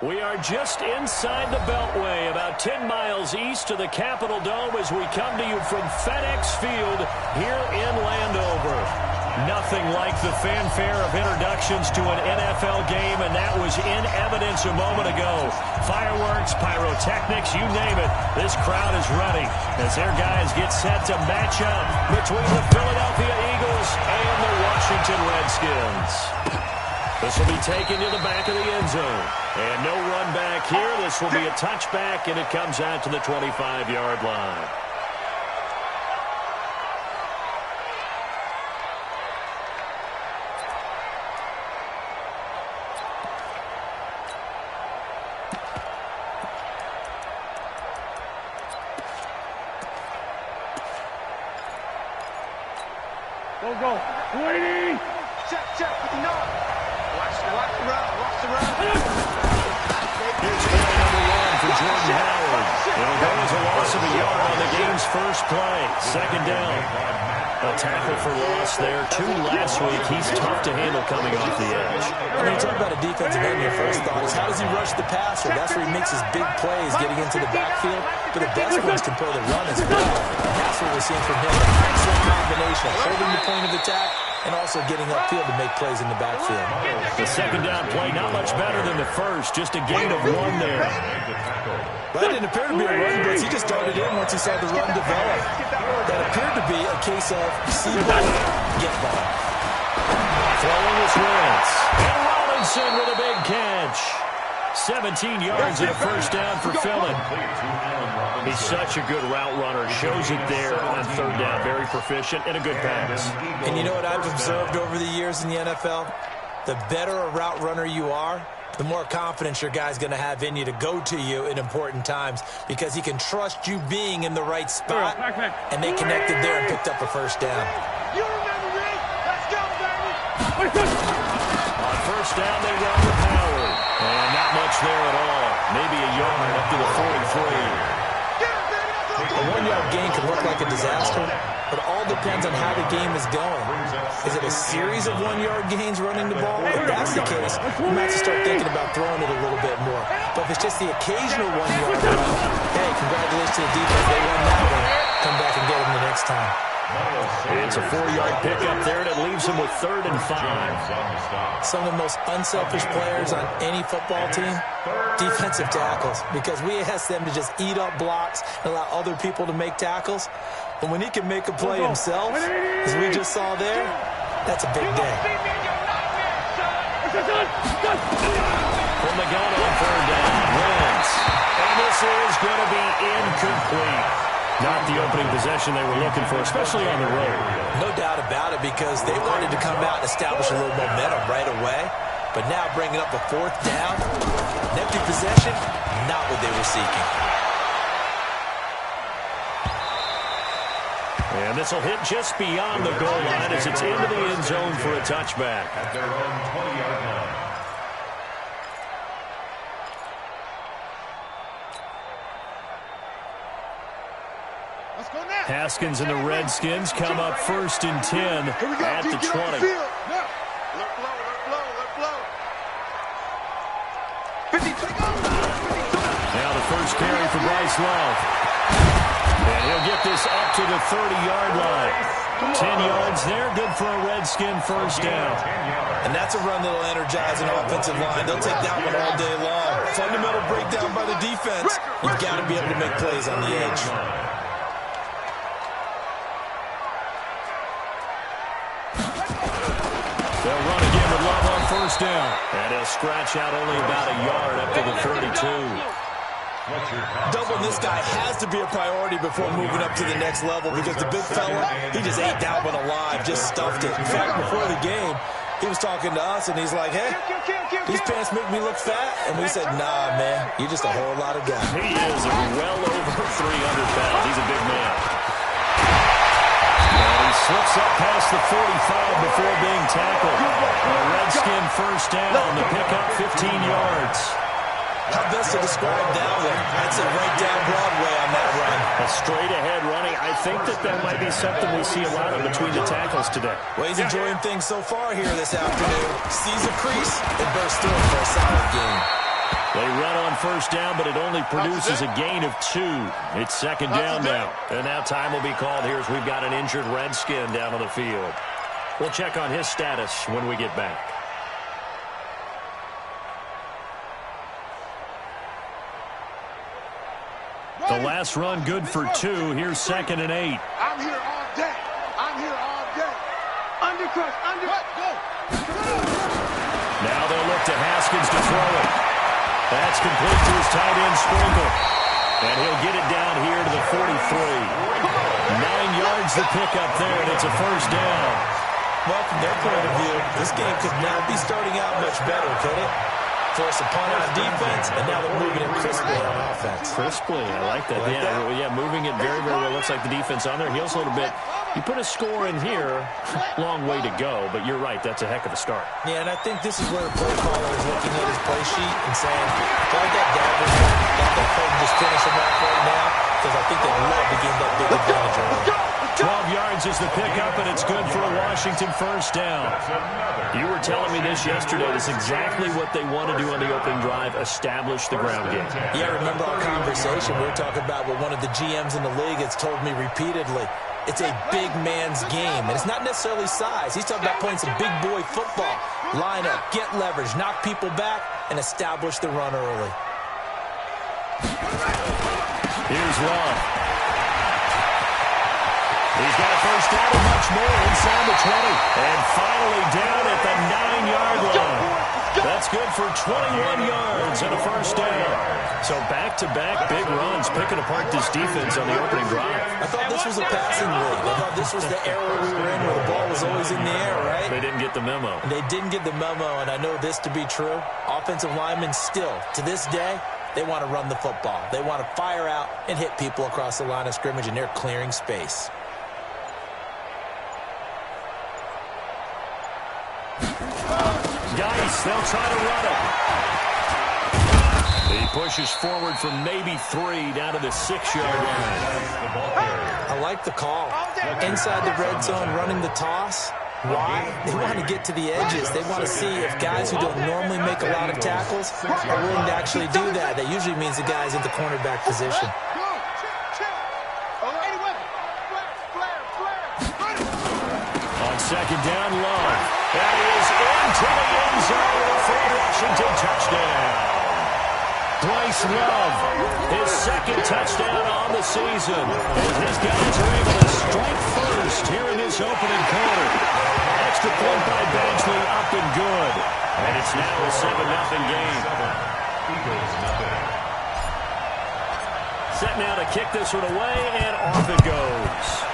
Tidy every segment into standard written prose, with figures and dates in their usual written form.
We are just inside the Beltway, about 10 miles east of the Capitol Dome as we come to you from FedEx Field here in Landover. Nothing like the fanfare of introductions to an NFL game, and that was in evidence a moment ago. Fireworks, pyrotechnics, you name it, this crowd is ready as their guys get set to match up between the Philadelphia Eagles and the Washington Redskins. This will be taken to the back of the end zone. And no run back here. This will be a touchback, and it comes out to the 25-yard line. Go. 20. Check. No. Watch the run. Here's play number 1 for Jordan Howard. It'll go as a loss of a yard on the game's first play. Second down. A tackle for loss there. 2 last week. He's tough to handle coming off the edge. When you talk about a defensive end, your first thought is how does he rush the passer? That's where he makes his big plays getting into the backfield. But the best ones can play the run as well. And that's what we're seeing from him. An excellent combination of holding the point of attack and also getting upfield to make plays in the backfield. The second down play, not much better than the first. Just a gain of 1 there. But it didn't appear to be a run blitz. He just darted in once he saw the run develop. That appeared to be a case of see ball, get ball. Throwing is Wentz. And Robinson with a big catch. 17 yards and a first down for Philly. He's such a good route runner. Shows it there on third down. Very proficient and a good pass. And you know what I've observed over the years in the NFL? The better a route runner you are, the more confidence your guy's going to have in you to go to you in important times because he can trust you being in the right spot, and they connected there and picked up a first down. You remember me? Let's go, baby! On first down, they run with Howard. And not much there at all. Maybe a yard up to the 43. A 1-yard gain can look like a disaster, but it all depends on how the game is going. Is it a series of 1-yard gains running the ball? If that's the case, you might have to start thinking about throwing it a little bit more. But if it's just the occasional 1-yard run, hey, congratulations to the defense. They won that one. Come back and get them the next time. It's a 4-yard pickup there, and it leaves him with 3rd and 5. Some of the most unselfish players on any football team, defensive tackles, because we ask them to just eat up blocks and allow other people to make tackles. But when he can make a play himself, as we just saw there, that's a big day. From the gun on 3rd down, Wentz. And this is going to be incomplete. Not the opening possession they were looking for, especially on the road. No doubt about it, because they wanted to come out and establish a little momentum right away. But now bringing up a 4th down, an empty possession, not what they were seeking. And this will hit just beyond the goal line as it's into the end zone for a touchback. At their own 20-yard line. Haskins and the Redskins come up 1st and 10 at the 20. Let blow. 50. Now the first carry for Bryce Love. And he'll get this up to the 30-yard line. 10 yards there, good for a Redskin first down. And that's a run that'll energize an offensive line. They'll take that one all day long. Fundamental breakdown by the defense. You've got to be able to make plays on the edge. They'll run again with Love on first down. And he'll scratch out only about a yard up to the 32. Doubling this guy has to be a priority before moving up to the next level, because the big fella, he just ate that one alive, just stuffed it. In fact, before the game, he was talking to us, and he's like, hey, these pants make me look fat. And we said, nah, man, you're just a whole lot of guy. He is well over 300 pounds. He's a big man. Slips up past the 45 before being tackled. A Redskin first down. The pickup 15 yards. How best to describe that one? I'd say right down Broadway on that run. A straight-ahead running. I think that might be something we see a lot of between the tackles today. Well, he's enjoying things so far here this afternoon. Sees a crease and bursts through it for a solid game. They run on first down, but it only produces a gain of 2. It's second down now. And now time will be called here as we've got an injured Redskin down on the field. We'll check on his status when we get back. The last run good for 2. Here's second and 8. I'm here all day. I'm here all day. Undercut, go. Now they'll look to Haskins to throw it. That's complete to his tight end, Sprinkle. And he'll get it down here to the 43. 9 yards to pick up there, and it's a first down. Well, from their point of view, this game could not be starting out much better, could it? Force a punt on defense, and now they're moving it crisply on offense. Crisply, I like that. Yeah, moving it very, very well. Looks like the defense on their heels a little bit. You put a score in here, long way to go, but you're right, that's a heck of a start. Yeah, and I think this is where the play caller is looking at his play sheet and saying, got that dagger, got that play and just finish him off right now, because I think they'd love to gain that big advantage early. 12 yards is the pickup, and it's good for a Washington first down. You were telling me this yesterday. That's exactly what they want to do on the opening drive, establish the ground game. Yeah, remember our conversation. We were talking about what one of the GMs in the league has told me repeatedly. It's a big man's game, and it's not necessarily size. He's talking about playing some big boy football. Line up, get leverage, knock people back, and establish the run early. Here's Love. He's got a first down and much more inside the 20. And finally down at the 9-yard line. That's good for 21 yards and a first down. So back-to-back big runs, picking apart this defense on the opening drive. I thought this was a passing league. I thought this was the era we were in where the ball was always in the air, right? They didn't get the memo. They didn't get the memo, and I know this to be true. Offensive linemen still, to this day, they want to run the football. They want to fire out and hit people across the line of scrimmage, and they're clearing space. Geis, they'll try to run it. He pushes forward from maybe 3 down to the 6-yard line. I like the call. Inside the red zone, running the toss. Why? They want to get to the edges. They want to see if guys who don't normally make a lot of tackles are willing to actually do that. That usually means the guy's in the cornerback position. On second down, Love. That is into the end zone for a Washington touchdown. Bryce Love, his second touchdown on the season. And his guys are able to strike first here in this opening quarter. Extra point by Badgley, up and good. And it's now a 7-0 game. Set now to kick this one away, and off it goes.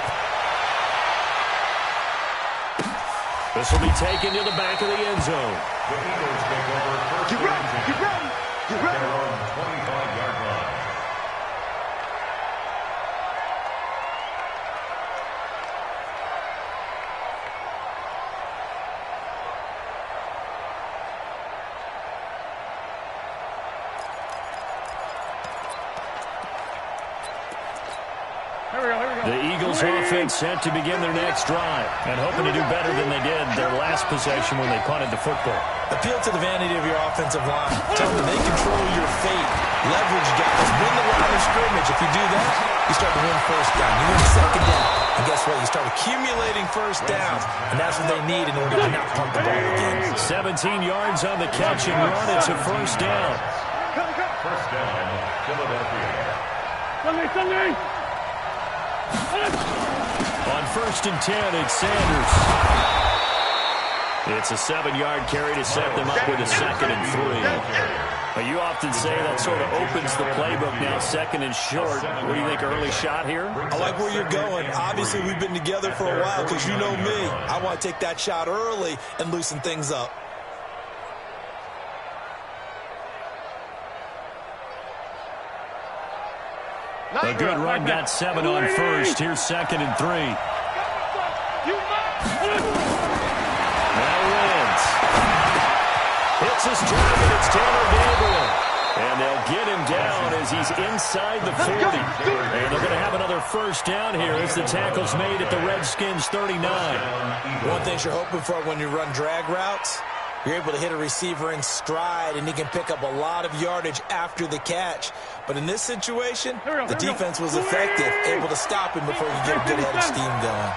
This will be taken to the back of the end zone. The Eagles take over first and 10. They're on the 25-yard line. The Eagles offense set to begin their next drive and hoping to do better than they did their last possession when they punted the football. Appeal to the vanity of your offensive line. Tell them they control your fate. Leverage guys. Win the line of scrimmage. If you do that, you start to win first down. You win second down. And guess what? You start accumulating first downs. And that's what they need in order to not punt the ball again. 17 yards on the catch and run. It's a first down. First down, Philadelphia. Sunday. On first and 10, it's Sanders. It's a 7-yard carry to set them up with a second and 3. You often say that sort of opens the playbook now, second and short. What do you think, early shot here? I like where you're going. Obviously, we've been together for a while because you know me. I want to take that shot early and loosen things up. A good run, got 7 on first. Here's second and 3. Now wins. Hits his target. It's Taylor Gabriel. And they'll get him down as he's inside the 40. And they're going to have another first down here as the tackle's made at the Redskins 39. One thing you're hoping for when you run drag routes, You're able to hit a receiver in stride, and he can pick up a lot of yardage after the catch. But in this situation, the defense was effective, able to stop him before he could get a good head of steam going.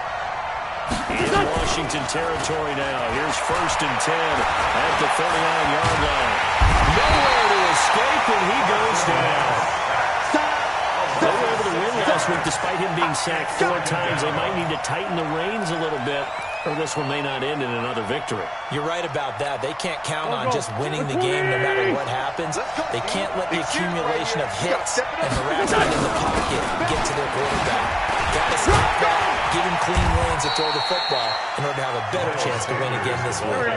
In Washington territory now. Here's 1st and 10 at the 39-yard line. Nowhere to escape, and he goes down. They were able to win last week despite him being sacked 4 times. They might need to tighten the reins a little bit, or this one may not end in another victory. You're right about that. They can't count on just winning the game no matter what happens. They can't let the accumulation of hits and harassment in the pocket get to their quarterback. Got to stop that, give him clean lanes to throw the football in order to have a better chance to win again this week.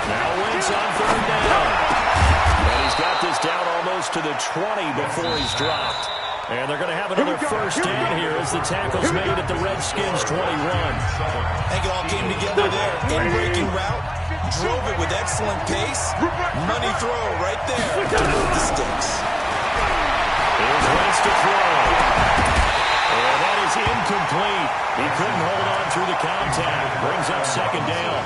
Now Wentz on 3rd down. And he's got this down almost to the 20 before he's dropped. And they're going to have another 1st down here as the tackle's made at the Redskins 21. I think it all came together there. In-breaking route, drove it with excellent pace. Money throw right there. The sticks. Here's Wentz to throw. And that is incomplete. He couldn't hold on through the contact. Brings up 2nd down.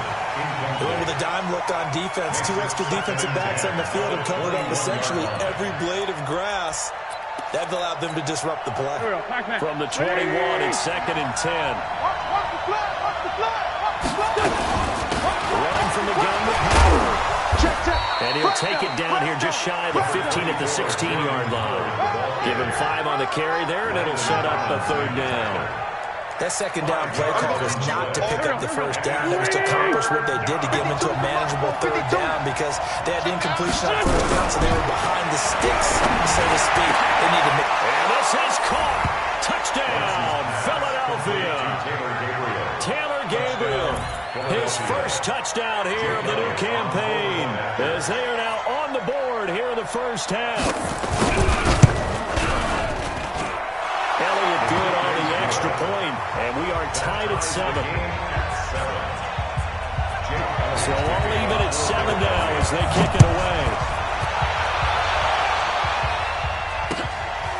With a dime look on defense, 2 extra defensive backs on the field and covered up essentially every blade of grass. That allowed them to disrupt the play. From the 21, it's 2nd and 10. Run from the gun with power. And he'll take it down here just shy of the 15 at the 16-yard line. Give him 5 on the carry there, and it'll set up a 3rd down. That 2nd down play call was not to pick up the 1st down. It was to accomplish what they did to get them into a manageable 3rd down because they had incompletion on 1st down, so they were behind the sticks, so to speak. They needed to make... And this is caught. Touchdown, Philadelphia. Taylor Gabriel. His 1st touchdown here of the new campaign as they are now on the board here in the 1st half. Elliott good on the extra point, and we are tied at 7. So all even at 7 now as they kick it away.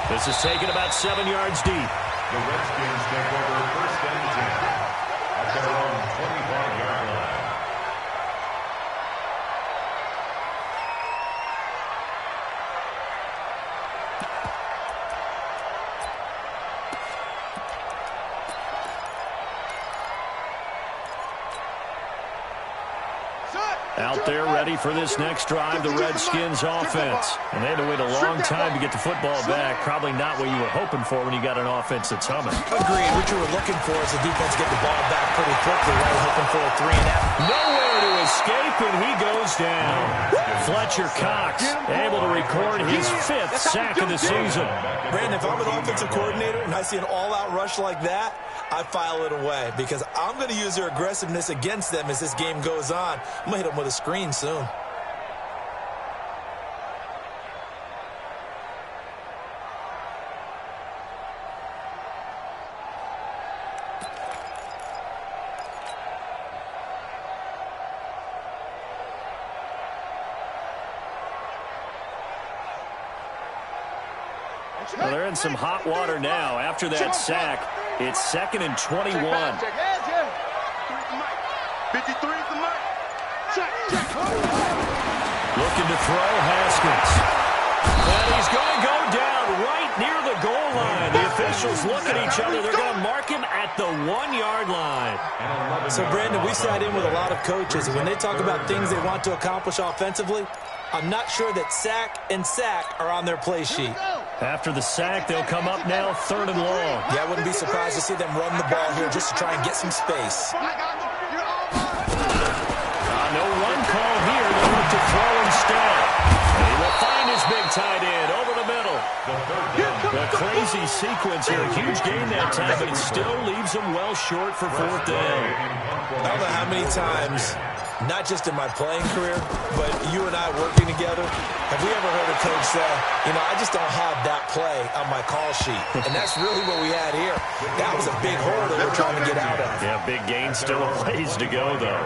This is taken about 7 yards deep. The Redskins take over 1st and 10 at their own 25-yard line. Out there ready for this next drive, the Redskins offense. And they had to wait a long time to get the football back. Probably not what you were hoping for when you got an offense that's humming. Agreed. What you were looking for is the defense get the ball back pretty quickly, right? Hoping for a 3-and-out. Nowhere to escape, and he goes down. Fletcher Cox able to record his 5th sack of the season. Brandon, if I'm an offensive coordinator and I see an all-out rush like that, I file it away because I'm going to use their aggressiveness against them as this game goes on. I'm going to hit them with a screen soon. Well, they're in some hot water now. After that sack, it's 2nd and 21. 53 the mic. Looking to throw Haskins. And he's going to go down right near the goal line. The officials look at each other. They're going to mark him at the 1-yard line. So, Brandon, we sat in with a lot of coaches, and when they talk about things they want to accomplish offensively, I'm not sure that sack and sack are on their play sheet. After the sack, they'll come up now 3rd and long. Yeah, I wouldn't be surprised to see them run the ball here just to try and get some space. No run call here. They look to throw instead. And he will find his big tight end over the middle. A crazy sequence here. A huge gain that time, but it still leaves them well short for 4th down. I don't know how many times, not just in my playing career, but you and I working together, have we ever heard a coach say, you know, I just don't have that play on my call sheet. And that's really what we had here. That was a big hole that we're trying to get out of. Yeah, big gain, still a ways to go, though.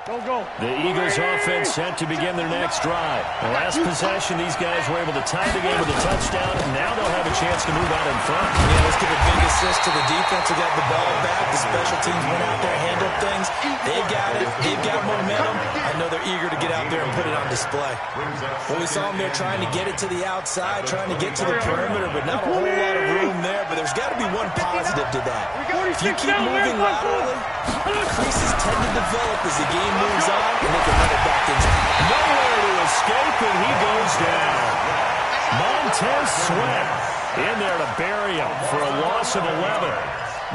The Eagles offense set to begin their next drive. The last possession, these guys were able to tie the game with a touchdown, and now they'll have a chance to move out in front. Yeah, let's give a big assist to the defense who got the ball back. The special teams went out there, handled things. They got it. They've got momentum. I know they're eager to get out there and put it on display. Well, we saw them there trying to get it to the outside, trying to get to the perimeter, but not a whole lot of room there. But there's got to be one positive to that. If you keep moving laterally, creases tend to develop as the game moves on, and they can run it back in. Nowhere to escape, and he goes down. Montez Sweat in there to bury him for a loss of 11.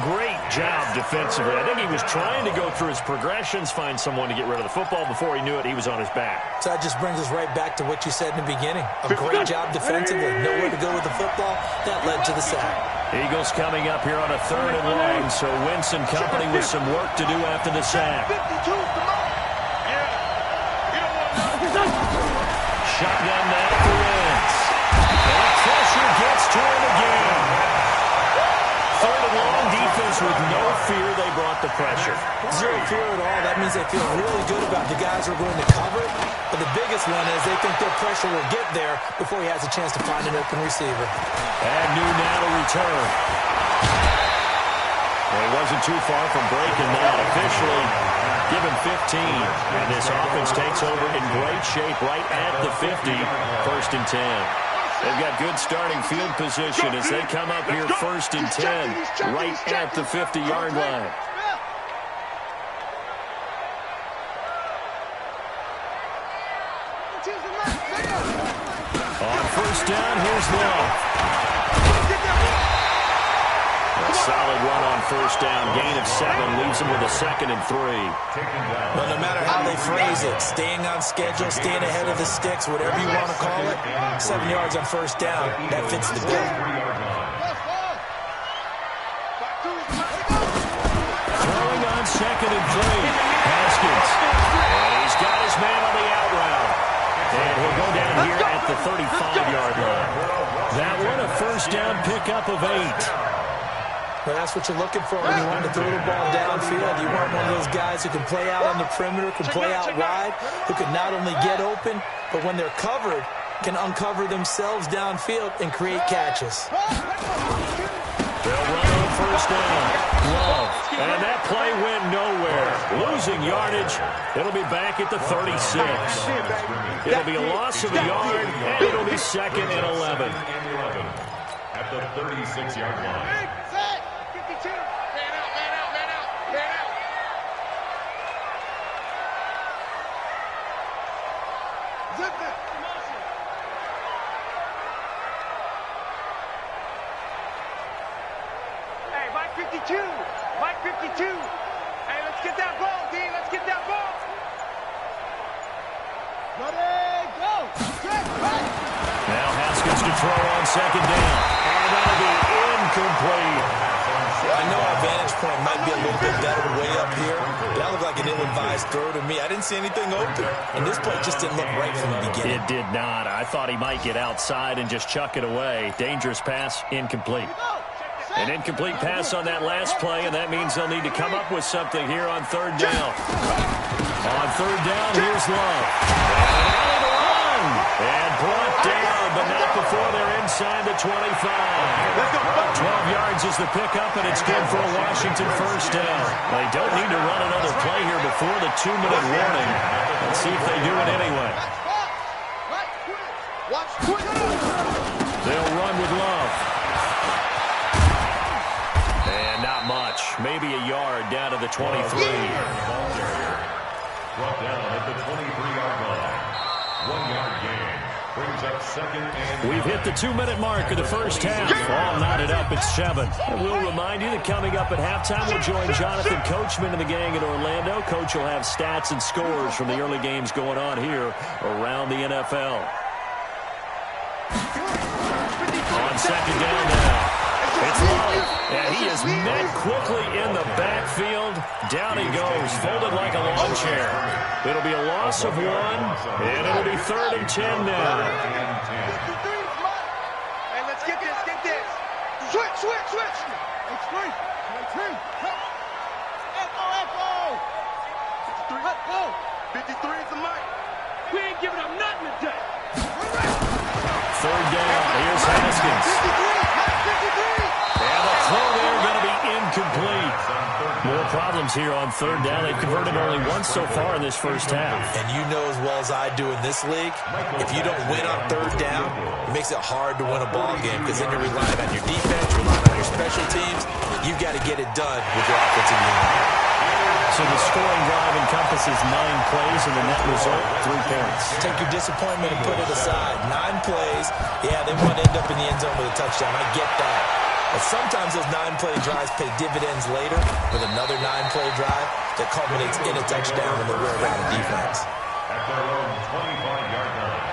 Great job defensively. I think he was trying to go through his progressions, find someone to get rid of the football. Before he knew it, he was on his back. So that just brings us right back to what you said in the beginning. A great job defensively. Nowhere to go with the football. That led to the sack. Eagles coming up here on a 3rd and long, so Wentz and company with some work to do after the sack. Shotgun now for Wentz. And pressure gets to him again. 3rd and long, defense with no fear. They brought the pressure. Zero fear at all. That means they feel really good about the guys who are going to cover. But the biggest one is they think their pressure will get there before he has a chance to find an open receiver. Agnew now to return. Well, he wasn't too far from breaking that. Officially given 15. And this offense takes over in great shape right at the 50. 1st and 10. They've got good starting field position as they come up here 1st and 10 right at the 50-yard line. On 1st down, here's Love. A solid run on 1st down. Gain of 7 leaves him with a 2nd and 3. Well, no matter how they phrase it, staying on schedule, staying ahead of the sticks, whatever you want to call it, 7 yards on 1st down, that fits the bill. Throwing on 2nd and 3. Haskins. And he's got his man on the out route. And he'll go down here at the 35-yard line. That one a 1st down pickup of 8. Well, that's what you're looking for when you want to throw the ball downfield. You want one of those guys who can play out on the perimeter, can play out wide, who can not only get open, but when they're covered, can uncover themselves downfield and create catches. They'll run on 1st down. Love. And that play went nowhere. Losing yardage. It'll be back at the 36. It'll be a loss of a yard, and it'll be 2nd and 11. At the 36-yard line. Mike 52. Mike 52. Hey, let's get that ball, D. Let's get that ball. Ready, go. Now Haskins to throw on 2nd down. And that'll be incomplete. I know our vantage point might be a little bit better way up here, but that looked like an ill-advised throw to me. I didn't see anything open, and this play just didn't look right from the beginning. It did not. I thought he might get outside and just chuck it away. Dangerous pass, incomplete. An incomplete pass on that last play, and that means they'll need to come up with something here on 3rd down. On 3rd down, here's Love. And brought down, but not before they're inside the 25. 12 yards is the pickup, and it's good for a Washington 1st down. They don't need to run another play here before the 2-minute warning. Let's see if they do it anyway. They'll run with Love. And not much. Maybe a yard down to the 23. Brought down at the 23-yard line. 1-yard gain. Brings up 2nd and... We've hit the 2-minute mark of the 1st half. All knotted up at 7. And we'll remind you that coming up at halftime, we'll join Jonathan Coachman and the gang in Orlando. Coach will have stats and scores from the early games going on here around the NFL. On 2nd down now. It's Love. And he is met quickly in the backfield. Down he goes, folded like a lawn chair. It'll be a loss of 1, and it'll be 3rd and 10 now. Hey, let's get this, get this. Switch. It's free. Echo. 53. Let's go. 53 is the mic. We ain't giving up nothing today. Third down. Here's Haskins. 53. And the throw there going to be incomplete. More problems here on third down. They've converted only once so far in this first half. And you know as well as I do in this league, if you don't win on third down, it makes it hard to win a ball game because then you're relying on your defense, relying on your special teams. You've got to get it done with your offensive unit. So the scoring drive encompasses 9 plays, and the net result, 3 points. Take your disappointment and put it aside. 9 plays, yeah, they want to end up in the end zone with a touchdown. I get that. But sometimes those 9-play drives pay dividends later with another 9-play drive that culminates in a touchdown in the rear round of defense. At their own 25-yard line.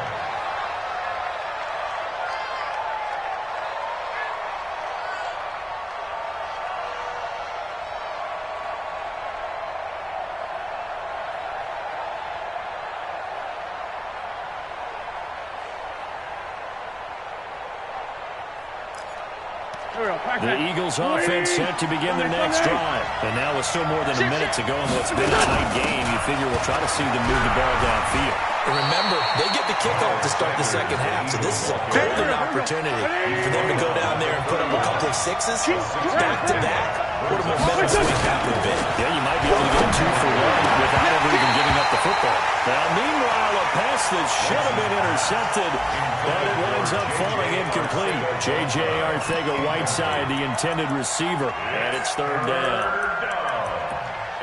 The Eagles offense set to begin their next drive. And now with still more than a minute to go in what's been a tight game, you figure we'll try to see them move the ball downfield. And remember, they get the kickoff to start the second half, so this is a golden opportunity for them to go down there and put up a couple of sixes back-to-back. What a momentum swing that would be. Yeah, you might be able to get a 2 for 1 without ever even giving up the football. Now, meanwhile, a pass that should have been intercepted, but it winds up falling incomplete. J.J. Arcega-Whiteside, the intended receiver, and it's third down.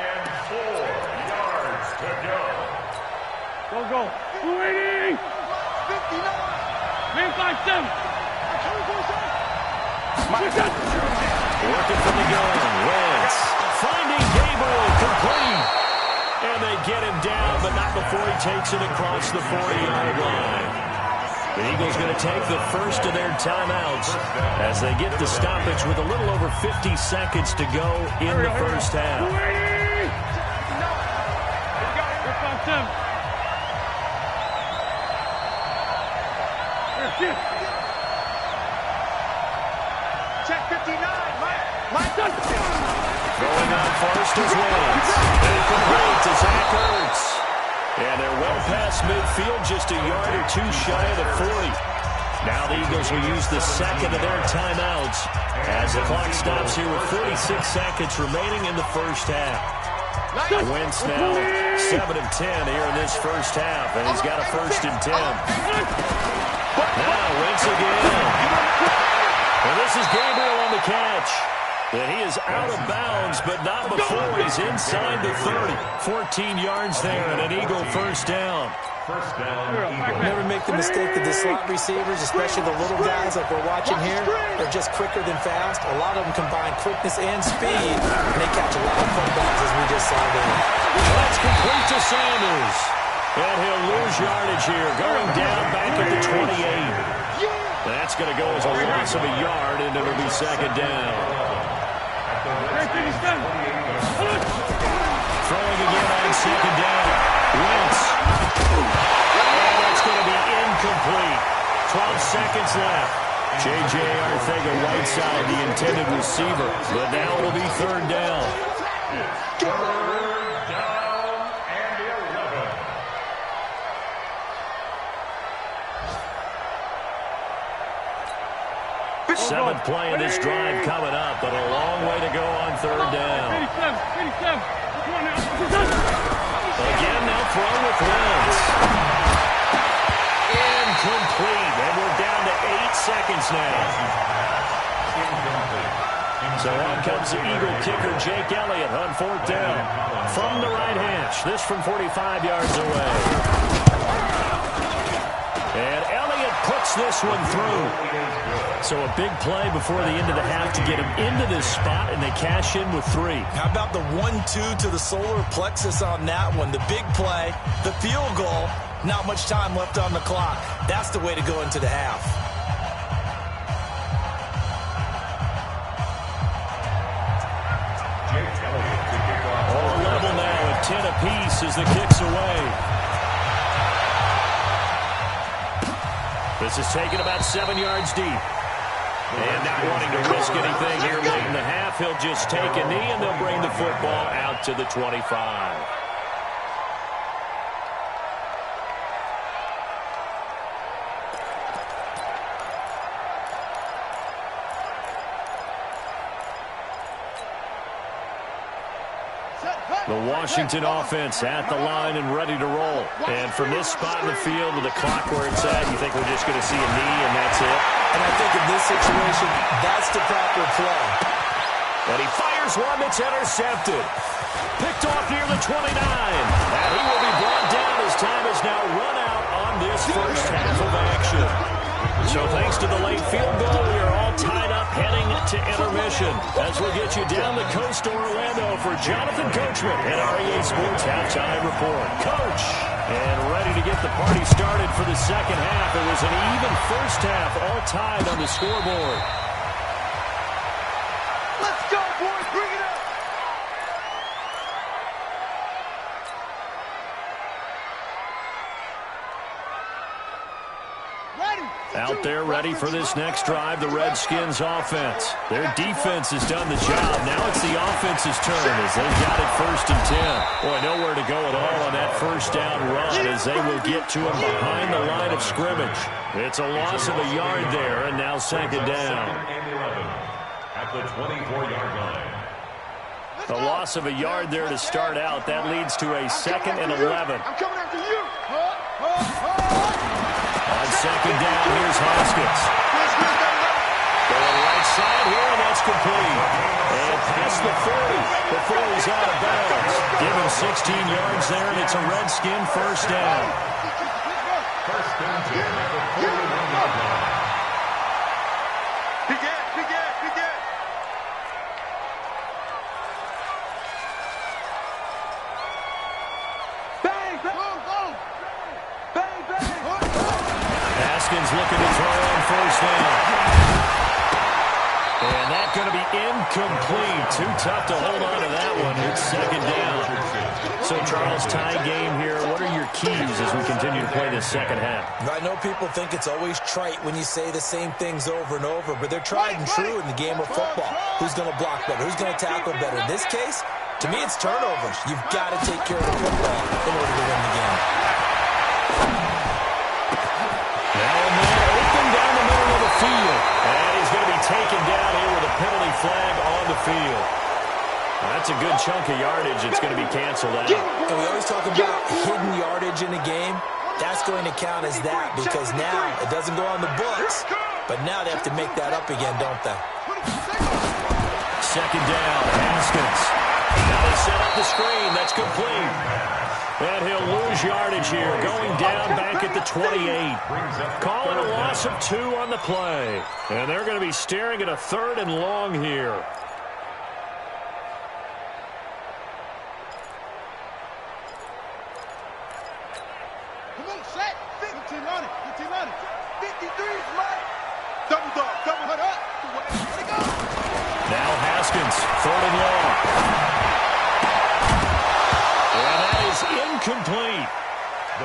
And 4 yards to go. Go. 280. 59. Man 5-7. Working from the gun, Wentz finding Gabriel complete. And they get him down, but not before he takes it across the 40-yard line. The Eagles going to take the first of their timeouts as they get the stoppage with a little over 50 seconds to go in the first half. Check 59, Mike. Going on first is Wentz. Incomplete to Zach Ertz. And they're well past midfield, just a yard or 2 shy of the 40. Now the Eagles will use the second of their timeouts as the clock stops here with 46 seconds remaining in the first half. Wentz now 7 of 10 here in this first half, and he's got a 1st and 10. Now Wentz again. And this is Gabriel on the catch. And he is out of bounds, but not before he's inside the 30. 14 yards there and an Eagle first down. First down, Eagles. Never make the mistake that the slot receivers, especially the little guys like we're watching here, are just quicker than fast. A lot of them combine quickness and speed, and they catch a lot of footballs as we just saw there. That's complete to Sanders. And he'll lose yardage here, going down back at the 28. That's going to go as a loss of a yard, and it'll be second down. Throwing again on second down. Wentz. And that's going to be incomplete. 12 seconds left. J.J. Arcega-Whiteside, the intended receiver. But now it'll be third down. Third down and 11. Seventh play of this drive coming up, but a long way to go on third down. Again, now throw with Wentz. Incomplete, and we're down to 8 seconds now. So on comes the Eagle kicker, Jake Elliott, on fourth down. From the right hash, this from 45 yards away. And Elliott puts this one through. So a big play before the end of the half to get him into this spot, and they cash in with 3. How about the 1-2 to the solar plexus on that one? The big play, the field goal, not much time left on the clock. That's the way to go into the half. All level now at 10 apiece as the kick's away. This is taken about 7 yards deep. And not wanting to risk anything here late in the half, he'll just take a knee, and they'll bring the football out to the 25. The Washington offense at the line and ready to roll. And from this spot in the field with the clock where it's at, you think we're just going to see a knee and that's it? And I think in this situation, that's the proper play. And he fires one that's intercepted. Picked off near the 29. And he will be brought down as time is now run out on this first half of action. So thanks to the late field goal, we are all tied up heading to intermission. As we get you down the coast to Orlando for Jonathan Coachman and REA Sports Halftime Report. Coach, and ready to get the party started for the second half. It was an even first half, all tied on the scoreboard. Let's go, boys. Bring it up. Out there ready for this next drive, the Redskins offense. Their defense has done the job. Now it's the offense's turn as they've got it 1st and 10. Boy, nowhere to go at all on that first down run as they will get to him behind the line of scrimmage. It's a loss of a yard there, and now second down. At the 24-yard line. A loss of a yard there to start out. That leads to a 2nd and 11. I'm coming after you. On second down, here's Hoskins. Going right side here, and that's complete. And past the 40 before he's out of bounds. Give him 16 yards there, and it's a Redskin first down. First and 10 at the 41-yard line. Big Ed. Bang, bang, bang, bang. Haskins looking to throw on first down. And that's going to be incomplete. Too tough to hold on to that one. It's second down. So, Charles, tie game here. What are your keys as we continue to play this second half? I know people think it's always trite when you say the same things over and over, but they're tried and true in the game of football. Who's going to block better? Who's going to tackle better? In this case, to me, it's turnovers. You've got to take care of the football in order to win the game. Now a man open down the middle of the field. And he's going to be taken down here with a penalty flag on the field. That's a good chunk of yardage. It's going to be canceled out. And we always talk about hidden yardage in a game. That's going to count as that because now it doesn't go on the books, but now they have to make that up again, don't they? Second down, Haskins. Now they set up the screen. That's complete. And he'll lose yardage here, going down back at the 28. Calling a loss of 2 on the play. And they're going to be staring at a 3rd and long here. Come on, set. 15 on it. 53 is mine. Double dog. Double up. Let it go. Now Haskins, 3rd and long. And that is incomplete.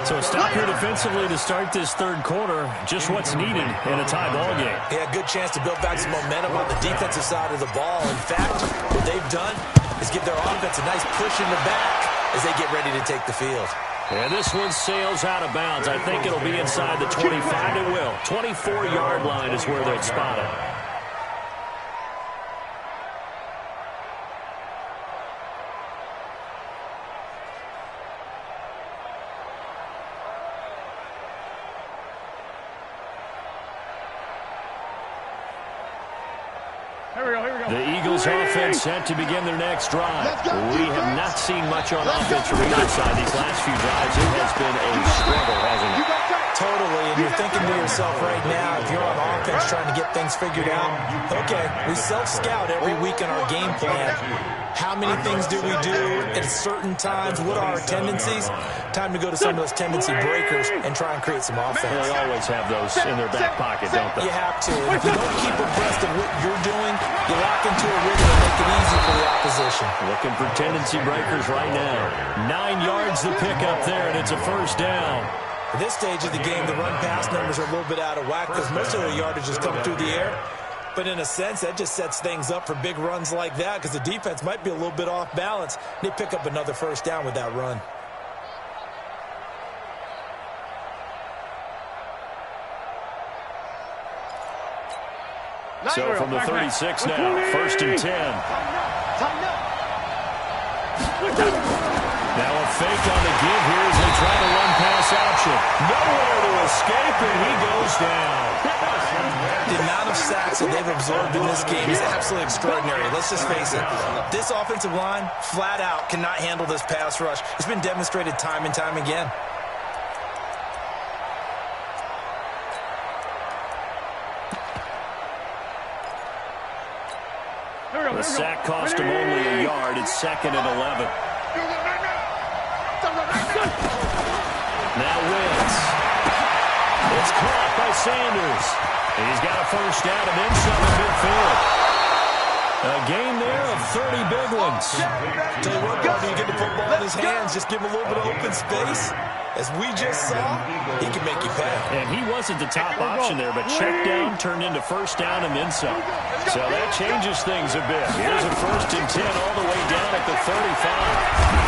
So a stop here defensively to start this third quarter. Just what's needed in a tie ball game. Yeah, good chance to build back some momentum on the defensive side of the ball. In fact, what they've done is give their offense a nice push in the back as they get ready to take the field. And this one sails out of bounds. I think it'll be inside the 25. It will. 24-yard line is where they'll spot it. The Eagles offense set to begin their next drive. We have not seen much on offense from either side these last few drives. It has been a struggle, hasn't it? Totally, and you're thinking to yourself right now, if you're on offense trying to get things figured out, okay, we self-scout every week in our game plan. How many things do we do at certain times? What are our tendencies? Time to go to some of those tendency breakers and try and create some offense. They always have those in their back pocket, don't they? You have to. And if you don't keep abreast of what you're doing, you lock into a rhythm and make it easy for the opposition. Looking for tendency breakers right now. 9 yards to pick up there, and it's a first down. At this stage of the game, the run-pass numbers are a little bit out of whack because most of their yardage is coming through the air. But in a sense, that just sets things up for big runs like that because the defense might be a little bit off balance. They pick up another first down with that run. So from the 36 now, 1st and 10. Tighten up. Now a fake on the give here as they try to run pass option. Nowhere to escape, and he goes down. The amount of sacks that they've absorbed in this game is absolutely extraordinary. Let's just face it. This offensive line, flat out, cannot handle this pass rush. It's been demonstrated time and time again. The sack cost him only a yard. It's 2nd and 11. Now Wentz. It's caught by Sanders. He's got a first down and then some in midfield. A gain there of 30 big ones. Tell you what, Gardner, you get the football in his hands, just give him a little bit of open space. As we just saw, he can make you pay. And he wasn't the top option there, but check down turned into first down and then some. So that changes things a bit. Here's a 1st and 10 all the way down at the 35.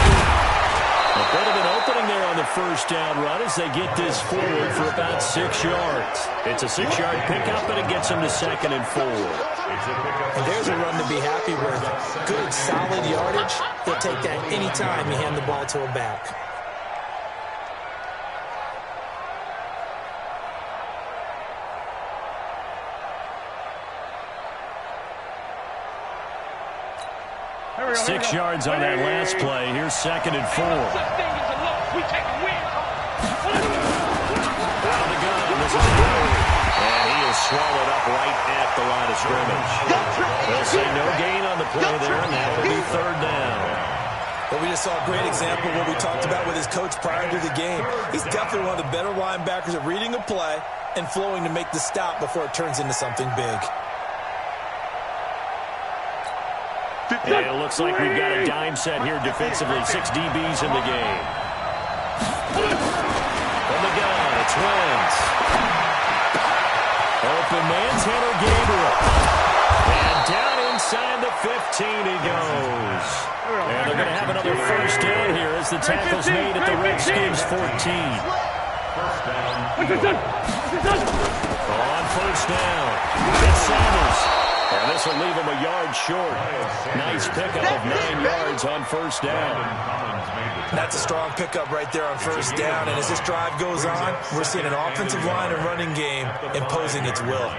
A bit of an opening there on the first down run as they get this forward for about 6 yards. It's a 6-yard pickup, and it gets them to 2nd and 4. And there's a run to be happy with. Good, solid yardage. They'll take that anytime you hand the ball to a back. Six yards on that last play. Here's 2nd and 4. Out of the gun. This is Howard. And he is swallowed up right at the line of scrimmage. They'll say no gain on the play there, and that will be 3rd down. But we just saw a great example of what we talked about with his coach prior to the game. He's definitely one of the better linebackers at reading a play and flowing to make the stop before it turns into something big. And it looks like we've got a dime set here defensively. 6 DBs in the game. From the gun, it's Wentz. Open man's Hunter Gabriel. And down inside the 15 he goes. And they're going to have another first down here as the tackle's made at the Redskins 14. On first down, it's Sanders. And this will leave him a yard short. Nice pickup of 9 yards on first down. That's a strong pickup right there on first down. And as this drive goes on, we're seeing an offensive line and running game imposing its will.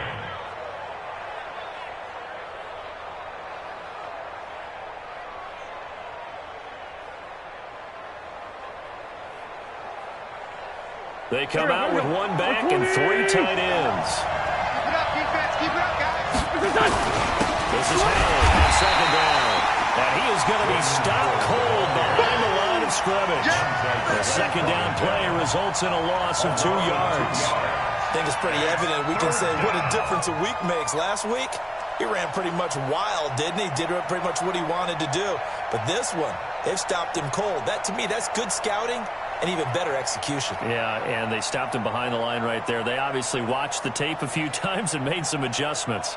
They come out with 1 back and 3 tight ends. This is Howard on 2nd down. And he is going to be stopped cold behind the line of scrimmage. The 2nd down play results in a loss of 2 yards. I think it's pretty evident. We can say what a difference a week makes. Last week, he ran pretty much wild, didn't he? Did pretty much what he wanted to do. But this one, they've stopped him cold. That, to me, that's good scouting and even better execution. Yeah, and they stopped him behind the line right there. They obviously watched the tape a few times and made some adjustments.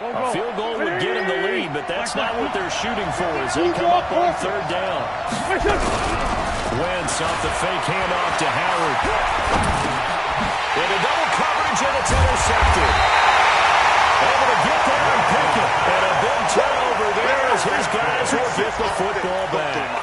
A field goal would get him the lead, but that's not what they're shooting for as they come up on 3rd down. Wentz off the fake handoff to Howard. Into double coverage, and it's intercepted. Able to get there and pick it. And a big turnover there as his guys will get the football back.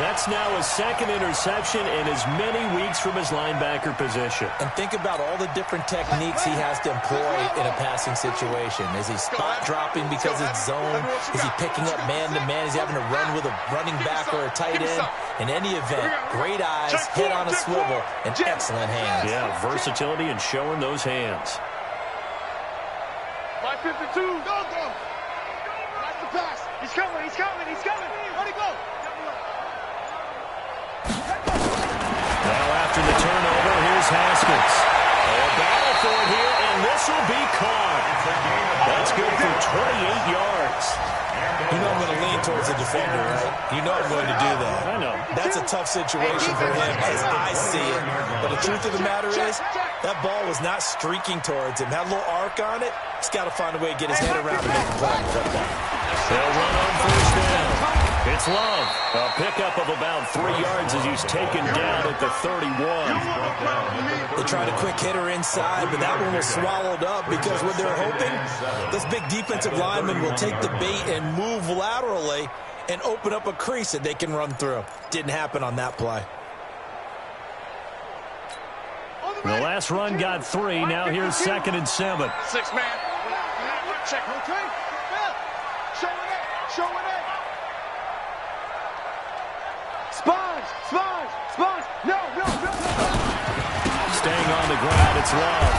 That's now his 2nd interception in as many weeks from his linebacker position. And think about all the different techniques he has to employ in a passing situation. Is he spot dropping because it's zone? Is he picking up man-to-man? Is he having to run with a running back or a tight end? In any event, great eyes, head on a swivel, and excellent hands. Yeah, versatility and showing those hands. 552. Go. That's the pass. He's coming. Where'd he go? Now after the turnover, here's Haskins. A battle for it here, and this will be caught. That's good for 28 yards. You know I'm going to lean towards the defender, right? You know I'm going to do that. I know. That's a tough situation for him as I see it. But the truth of the matter is, that ball was not streaking towards him. Had a little arc on it. He's got to find a way to get his head around and make the play. They'll run on first down. It's Love. A pickup of about 3 yards as he's taken down at the 31. They tried a quick hitter inside, but that one was swallowed up because what they're hoping, those big defensive linemen will take the bait and move laterally and open up a crease that they can run through. Didn't happen on that play. The last run got 3. Now here's 2nd and 7. 6 man. Check. Show it. Sponge. No. Staying on the ground, it's Love.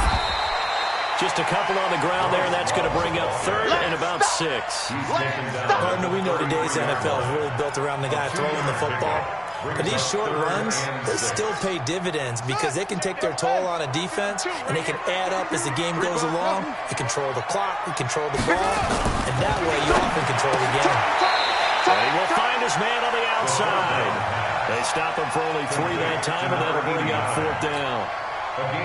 Just a couple on the ground there, and that's going to bring up 3rd and about 6. Partner, we know today's NFL is really built around the guy throwing the football. But these short runs, they still pay dividends because they can take their toll on a defense, and they can add up as the game goes along. You control the clock, you control the ball, and that way you often control the game. And he will find his man on the outside. They stop him for only 3 that time, and that'll bring up 4th down.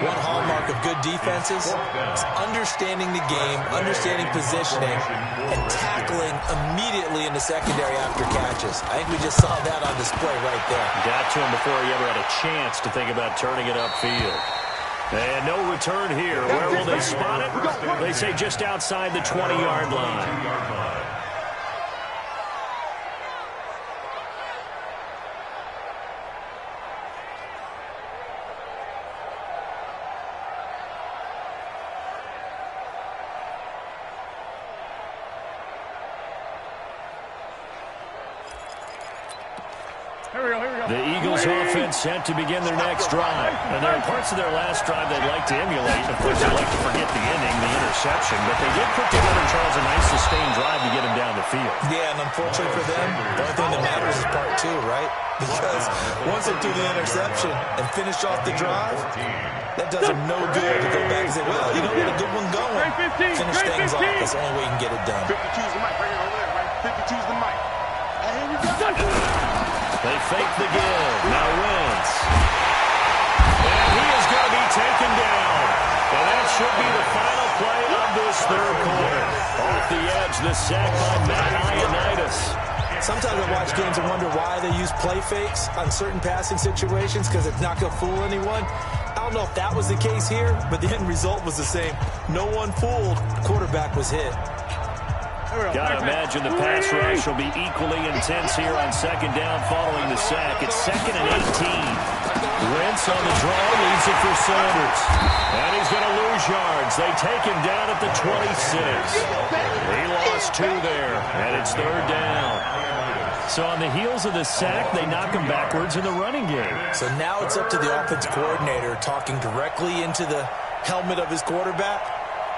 One hallmark of good defenses is understanding the game, understanding positioning, and tackling immediately in the secondary after catches. I think we just saw that on display right there. Got to him before he ever had a chance to think about turning it upfield. And no return here. Where will they spot it? They say just outside the 20-yard line. The Eagles offense set to begin their next drive. And there are parts of their last drive they'd like to emulate. Of course, they'd like to forget the ending, the interception. But they did put together, Charles, a nice sustained drive to get him down the field. Yeah, and unfortunately for them, the only thing that matters is part 2, right? Because once they do the interception and finish off the drive, that does them no good to go back and say, well, you know what, a good one going. Finish things off. That's the only way you can get it done. 52's the mic right here over there, right? 52's the mic. And here we go. They fake the give. Now Wentz. And he is going to be taken down. And that should be the final play of this 3rd quarter. Off the edge, the sack by Matt Ioannidis. Sometimes I watch games and wonder why they use play fakes on certain passing situations because it's not going to fool anyone. I don't know if that was the case here, but the end result was the same. No one fooled. The quarterback was hit. Gotta imagine the pass rush will be equally intense here on 2nd down following the sack. It's 2nd and 18. Wentz on the draw, leads it for Sanders. And he's going to lose yards. They take him down at the 26. He lost 2 there, and it's 3rd down. So on the heels of the sack, they knock him backwards in the running game. So now it's up to the offense coordinator talking directly into the helmet of his quarterback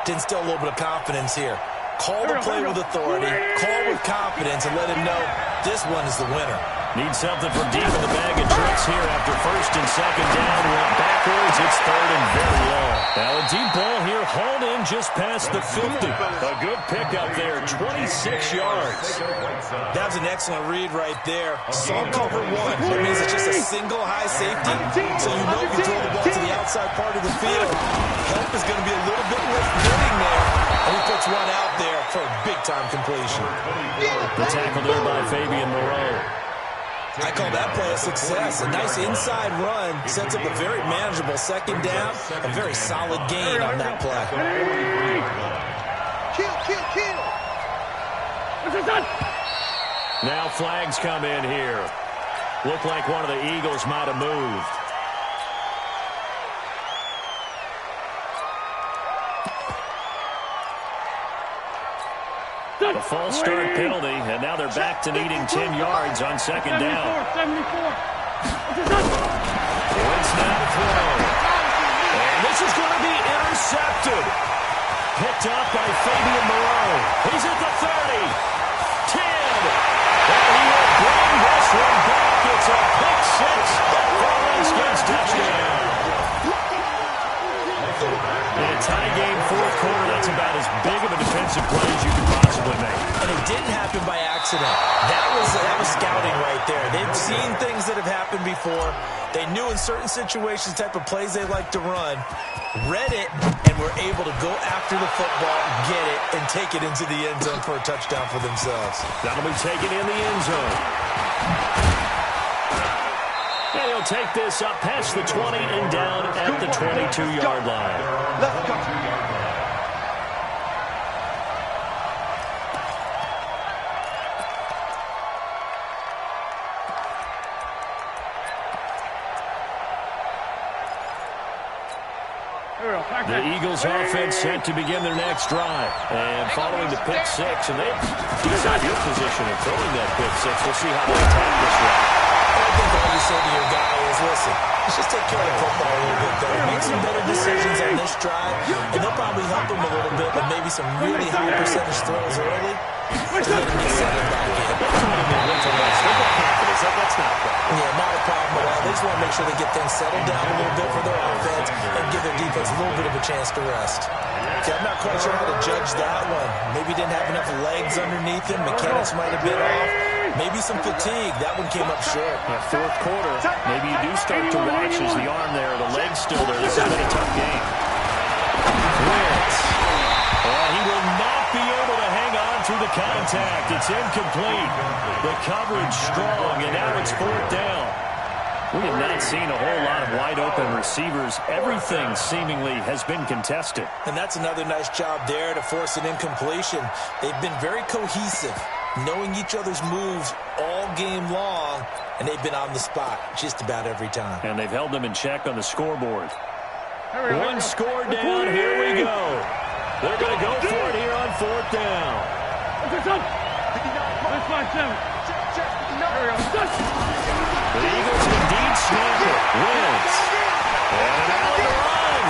to instill a little bit of confidence here. Call the play with authority, call with confidence, and let him know this one is the winner. Need something from deep in the bag of tricks here after 1st and 2nd down. Went backwards. It's 3rd and very long. Now a deep ball here hauled in just past the 50. A good pickup there, 26 yards. That was an excellent read right there. Saw cover 1. That means it's just a single high safety. So you know if you throw the ball to the outside part of the field, help is going to be a little bit less getting there. And he puts one out there for a big-time completion. The tackle there by Fabian Moreau. I call that play a success. A nice inside run sets up a very manageable 2nd down. A very solid gain on that play. Kill. Now flags come in here. Looked like one of the Eagles might have moved. A false start penalty, and now they're back to needing 10 yards on 2nd down. Wentz now to throw. And this is going to be intercepted. Picked up by Fabian Moreau. He's at the 30. 10. And he will bring this one back. It's a pick 6 for Redskins touchdown. In a tie game 4th quarter, that's about as big of a defensive play as you can possibly make. And it didn't happen by accident. That was scouting right there. They've seen things that have happened before. They knew in certain situations the type of plays they like to run, read it, and were able to go after the football, get it, and take it into the end zone for a touchdown for themselves. That'll be taken in the end zone. And he'll take this up past the 20 and down at the 22-yard line. Let's go. The Eagles offense set to begin their next drive. And following the pick six, and they decide your position of throwing that pick six. We'll see how they attack this one. I think all you say to your guy is, listen, let's just take care of the football a little bit better. Make some better decisions on this drive, and they'll probably help him a little bit, but maybe some really high percentage throws early to let him get settled back in. That's not a problem. Yeah, not a problem at all. They just want to make sure they get things settled down a little bit for their offense and give their defense a little bit of a chance to rest. See, I'm not quite sure how to judge that one. Maybe he didn't have enough legs underneath him. Mechanics might have been off. Maybe some fatigue. That one came up short. Yeah, fourth quarter, maybe you do start to watch as the arm there, the leg's still there. This has been a tough game. Wentz. He will not be able to hang on through the contact. It's incomplete. The coverage strong, and now it's fourth down. We have not seen a whole lot of wide-open receivers. Everything seemingly has been contested. And that's another nice job there to force an incompletion. They've been very cohesive, knowing each other's moves all game long, and they've been on the spot just about every time. And they've held them in check on the scoreboard. One score down. Here we go. They're going to go for it here on fourth down. The Eagles indeed snap it. Wentz. And now the run.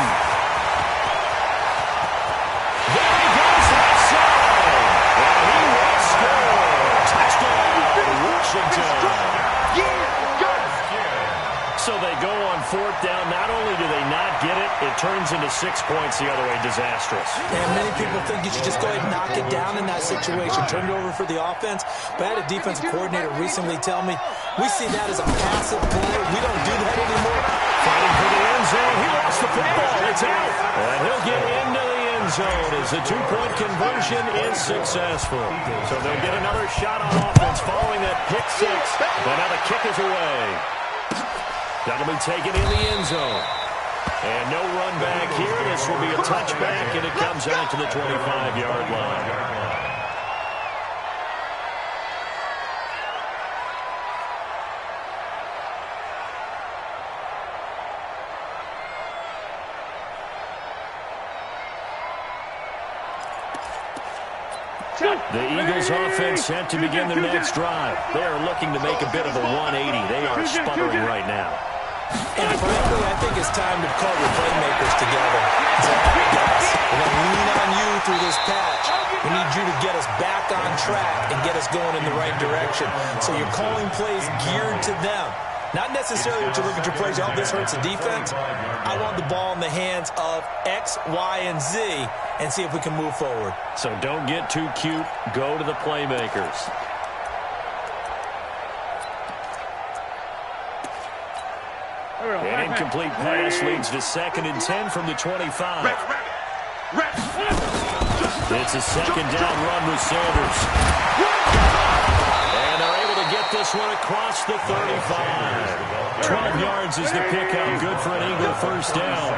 There he goes outside. And he will score. Touchdown, Washington. So they go on fourth down. Not only do they not get it, it turns into 6 points the other way. Disastrous. And many people think you should just go ahead and knock it down in that situation. Turn it over for the offense. But I had a defensive coordinator recently tell me, we see that as a passive play. We don't do that anymore. Fighting for the end zone. He lost the football. It's out. And he'll get into the end zone as the two-point conversion is successful. So they'll get another shot on offense following that pick six. But now the kick is away. That'll be taken in the end zone. And no run back here. This will be a touchback, and it comes out to the 25-yard line. The Eagles offense set to begin their next drive. They are looking to make a bit of a 180. They are sputtering right now. And frankly, I think it's time to call your playmakers together. So, guys, we're going to lean on you through this patch. We need you to get us back on track and get us going in the right direction. So you're calling plays geared to them. Not necessarily that you look at your plays, oh, this hurts the defense. I want the ball in the hands of X, Y, and Z and see if we can move forward. So don't get too cute. Go to the playmakers. An incomplete pass leads to 2nd and 10 from the 25. It's a second down run with Sanders. And they're able to get this one across the 35. 12 yards is the pickup. Good for an Eagle first down.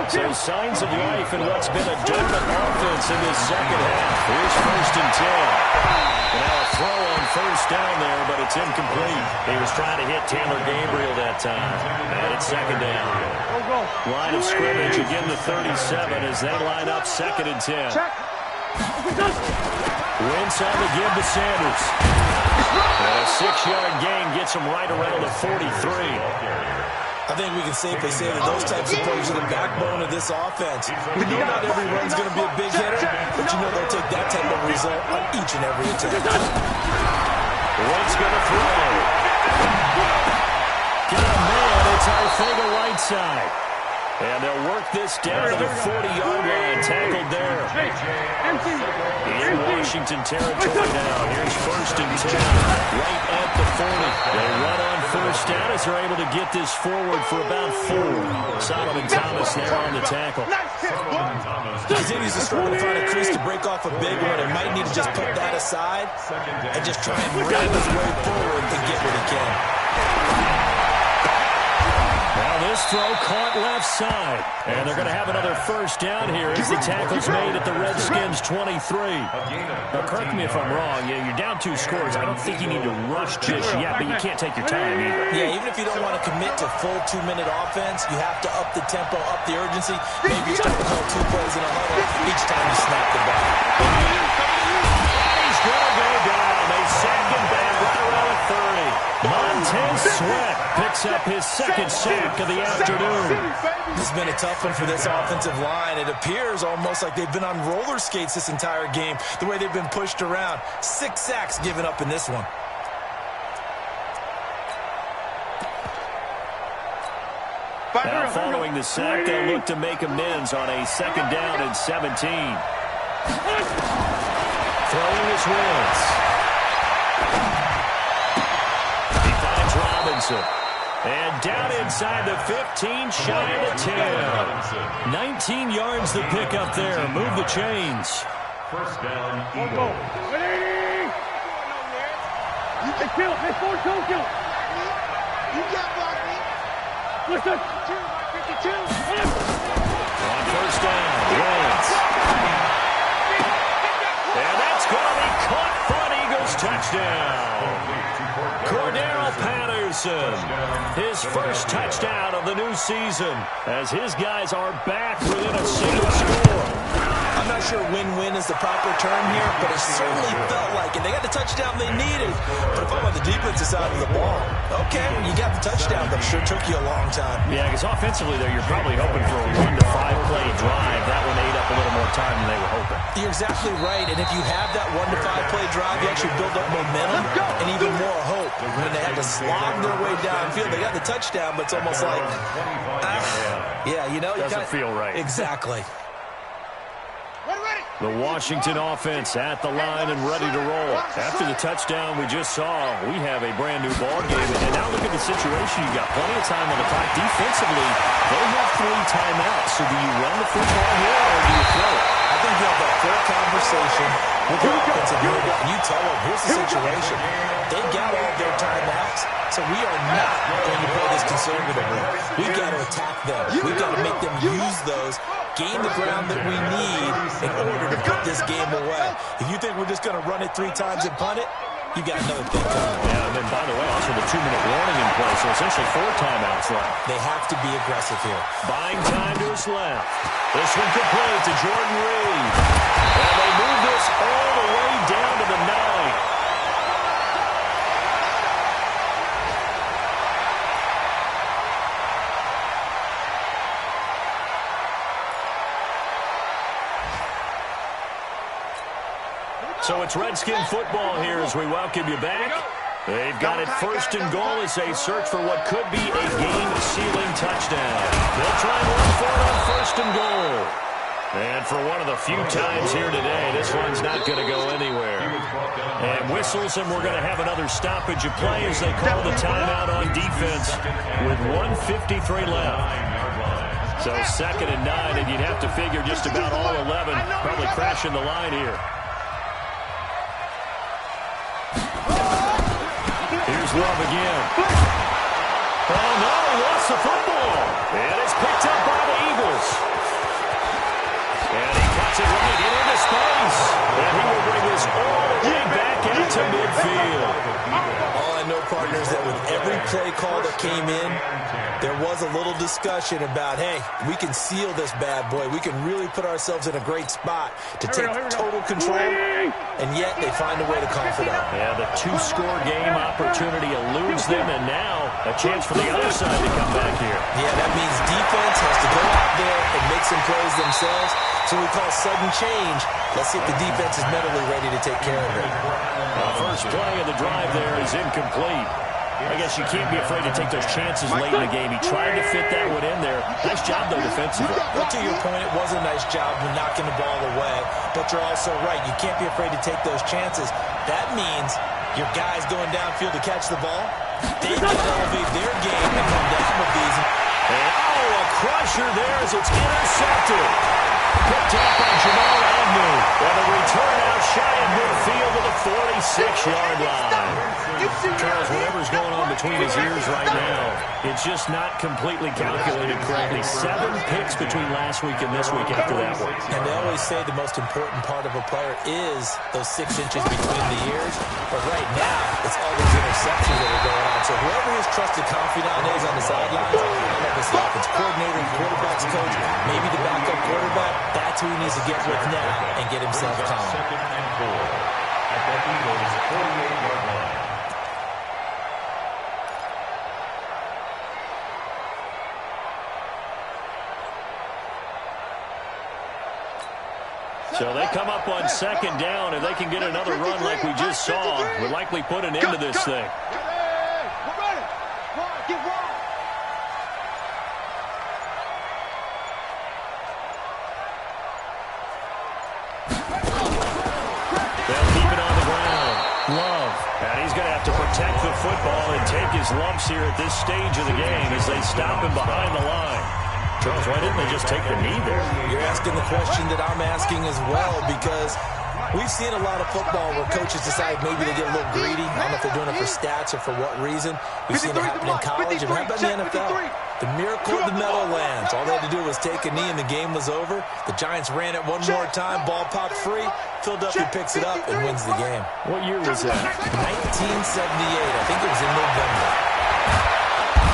So signs of life in what's been a dormant offense in this second half. Here's 1st and 10. Now a throw on first down there, but it's incomplete. He was trying to hit Taylor Gabriel that time. And it's 2nd down. Line of scrimmage, again the 37 as they line up 2nd and 10. Wentz on the give to Sanders. And a 6-yard gain gets him right around the 43. I think we can safely say that those types of plays are the backbone of this offense. We know not every run's going to be a big hitter, but you know they'll take that type of result on each and every attempt. Wentz going to throw. Get a man, it's Arcega right side. And they'll work this down to the 40-yard line, tackled there. In Washington territory now. Here's 1st and 10, right at the 40. They run on 1st down as they're able to get this forward for about 4. Solomon Thomas there on the tackle. He continues to struggle to find a crease to break off a big one. He might need to just put that aside and just try and grab his way forward and get what he can. Now this throw caught left side. And they're going to have another 1st down here as the tackle's made at the Redskins 23. Now, correct me if I'm wrong. Yeah, you're down 2 scores. I don't think you need to rush just yet, but you can't take your time either. Yeah, even if you don't want to commit to full 2-minute offense, you have to up the tempo, up the urgency. Maybe you start to call 2 plays in a huddle each time you snap the ball. He's going to go down. They sack him back right around the 30. Montez Sweat picks up his 2nd sack of the afternoon. This has been a tough one for this offensive line. It appears almost like they've been on roller skates this entire game, the way they've been pushed around. 6 sacks given up in this one. Now following the sack, they'll look to make amends on a 2nd down and 17. Throwing his Wentz. He finds Robinson. And down inside the 15, shy of the 10. 19 yards the pick up there. Move the chains. 1st down, Eagles. You can kill it. Let's go, kill it. You can't block me. Listen. 52. On 1st down, Wentz. And that's going to be caught for an Eagles touchdown. Cordero Patterson, his 1st touchdown of the new season, as his guys are back within a single score. I'm not sure win-win is the proper term here, but it certainly felt like it. They got the touchdown they needed. But if I'm on the defensive side of the ball, okay, you got the touchdown, but it sure took you a long time. Yeah, because offensively there, you're probably hoping for a 1 to 5 play drive. That one ate up a little more time than they were hoping. You're exactly right, and if you have that 1 to 5 play drive, you actually build up momentum and even more hope. When they had to slog their way downfield, they got the touchdown, but it's almost like, yeah, you know, doesn't feel right. Exactly. The Washington offense at the line and ready to roll. After the touchdown we just saw, we have a brand new ball game. And now look at the situation. You got plenty of time on the clock. Defensively, they have 3 timeouts. So do you run the football here or do you throw it? I think you have that full conversation with the offensive unit, and you tell them, here's the situation. They've got all their timeouts, so we are not going to play this conservatively. We've got to attack them. We've got to make them use those, gain the ground that we need in order to put this game away. If you think we're just going to run it 3 times and punt it, you got another thing coming. Yeah, and then, by the way, also the 2-minute warning in play, so essentially 4 timeouts left. They have to be aggressive here. Buying time to his left. This one complete to Jordan Reed. And they move this all the way down to the 9. So it's Redskin football here as we welcome you back. They've got it 1st and goal as they search for what could be a game-sealing touchdown. They'll try and look for it on 1st and goal. And for one of the few times here today, this one's not going to go anywhere. And whistles, and we're going to have another stoppage of play as they call the timeout on defense with 1:53 left. So 2nd and 9, and you'd have to figure just about all 11 probably crashing the line here. Here's Love again. Oh, no, he lost the football. And it's picked up by the Eagles. And he cuts it right into space. And he will bring this all the way back out to midfield. All I know, partners, that with every play call that came in, there was a little discussion about, hey, we can seal this bad boy. We can really put ourselves in a great spot to take total control, and yet they find a way to cough it up. Yeah, the 2-score game opportunity eludes them, and now a chance for the other side to come back here. Yeah, that means defense has to go out there and make some plays themselves. So we call sudden change. Let's see if the defense is mentally ready to take care of it. The first play of the drive there is incomplete. I guess you can't be afraid to take those chances late in the game. He tried to fit that one in there. Nice job, though, defensively. Well, to your point, it was a nice job of knocking the ball away. But you're also right. You can't be afraid to take those chances. That means your guys going downfield to catch the ball, they can elevate their game and come down with these. And, a crusher there as it's intercepted. Picked up by Jamal Agnew. And a return out shy of midfield to the 46-yard line. Charles, whatever's going on between his ears right now, it's just not completely calculated correctly. 7 picks between last week and this week after that one. And they always say the most important part of a player is those 6 inches between the ears. But right now, it's all those interceptions that are going on. So whoever his trusted confidant is on the sidelines, I don't know if it's the offensive coordinator, the quarterback's coach, maybe the backup quarterback, that's who he needs to get with now and get himself calm. 2nd and 4 at the Eagles' 48-yard line. So they come up on 2nd down, and they can get another run like we just saw. Would likely put an end to this thing. They'll keep it on the ground. Love. And he's going to have to protect the football and take his lumps here at this stage of the game as they stop him behind the line. Charles, why didn't they just take the knee there? You're asking the question that I'm asking as well, because we've seen a lot of football where coaches decide maybe they get a little greedy. I don't know if they're doing it for stats or for what reason. We've seen it happen in college, and how about in the NFL? The miracle of the Meadowlands. All they had to do was take a knee, and the game was over. The Giants ran it one more time. Ball popped free. Philadelphia picks it up and wins the game. What year was that? 1978. I think it was in November.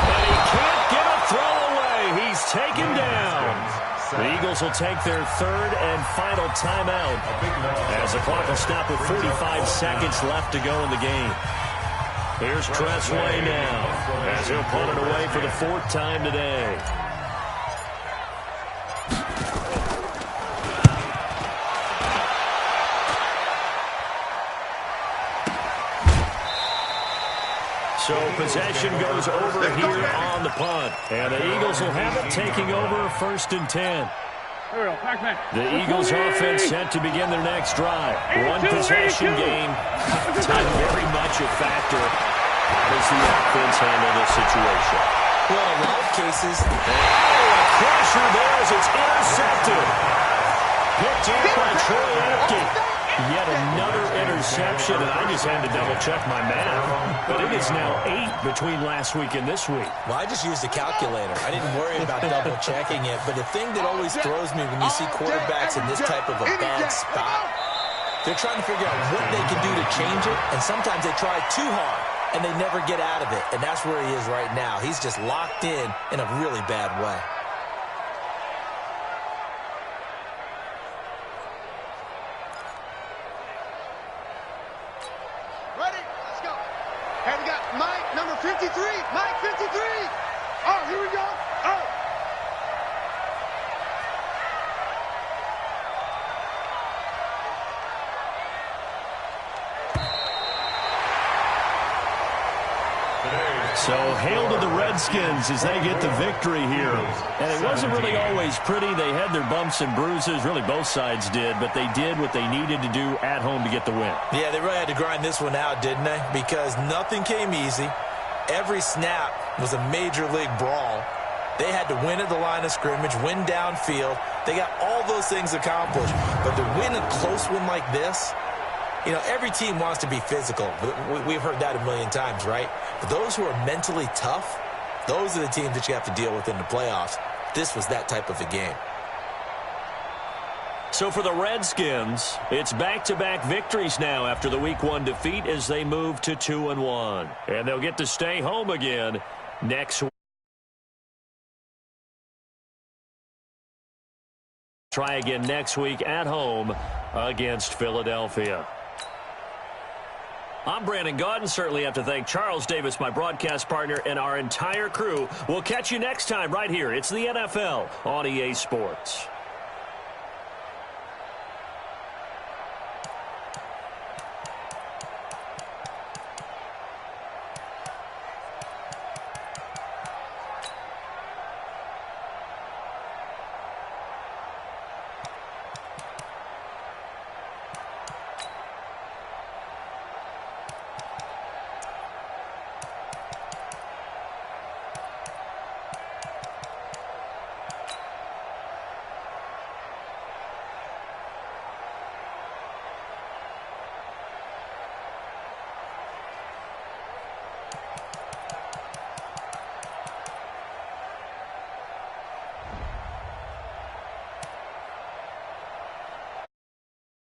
And he can't get a throw away. He's taken down. The Eagles will take their 3rd and final timeout as the clock will stop with 45 seconds left to go in the game. Here's Tressway now as he'll punt it away for the 4th time today. So possession goes over here on the punt. And the Eagles will have it, taking over 1st and 10. The Eagles offense set to begin their next drive. 1 possession game. Time very much a factor. How does the offense handle this situation? Well, in a lot of cases, a crusher there as it's intercepted. Picked up by Troy Apke. Yet another interception, and I just had to double-check my math. But it is now 8 between last week and this week. Well, I just used a calculator. I didn't worry about double-checking it. But the thing that always throws me when you see quarterbacks in this type of a bad spot, they're trying to figure out what they can do to change it, and sometimes they try too hard, and they never get out of it. And that's where he is right now. He's just locked in a really bad way. And we got Mike, number 53. Mike, 53. Oh, here we go. Oh. So hail to the Redskins as they get the victory here. And it wasn't really always pretty. They had their bumps and bruises. Really, both sides did. But they did what they needed to do at home to get the win. Yeah, they really had to grind this one out, didn't they? Because nothing came easy. Every snap was a major league brawl. They had to win at the line of scrimmage, win downfield. They got all those things accomplished. But to win a close one like this, you know, every team wants to be physical. We've heard that a million times, right? But those who are mentally tough, those are the teams that you have to deal with in the playoffs. This was that type of a game. So for the Redskins, it's back-to-back victories now after the Week 1 defeat as they move to 2-1. And they'll get to stay home again next week. Try again next week at home against Philadelphia. I'm Brandon Gaudin. Certainly have to thank Charles Davis, my broadcast partner, and our entire crew. We'll catch you next time right here. It's the NFL on EA Sports.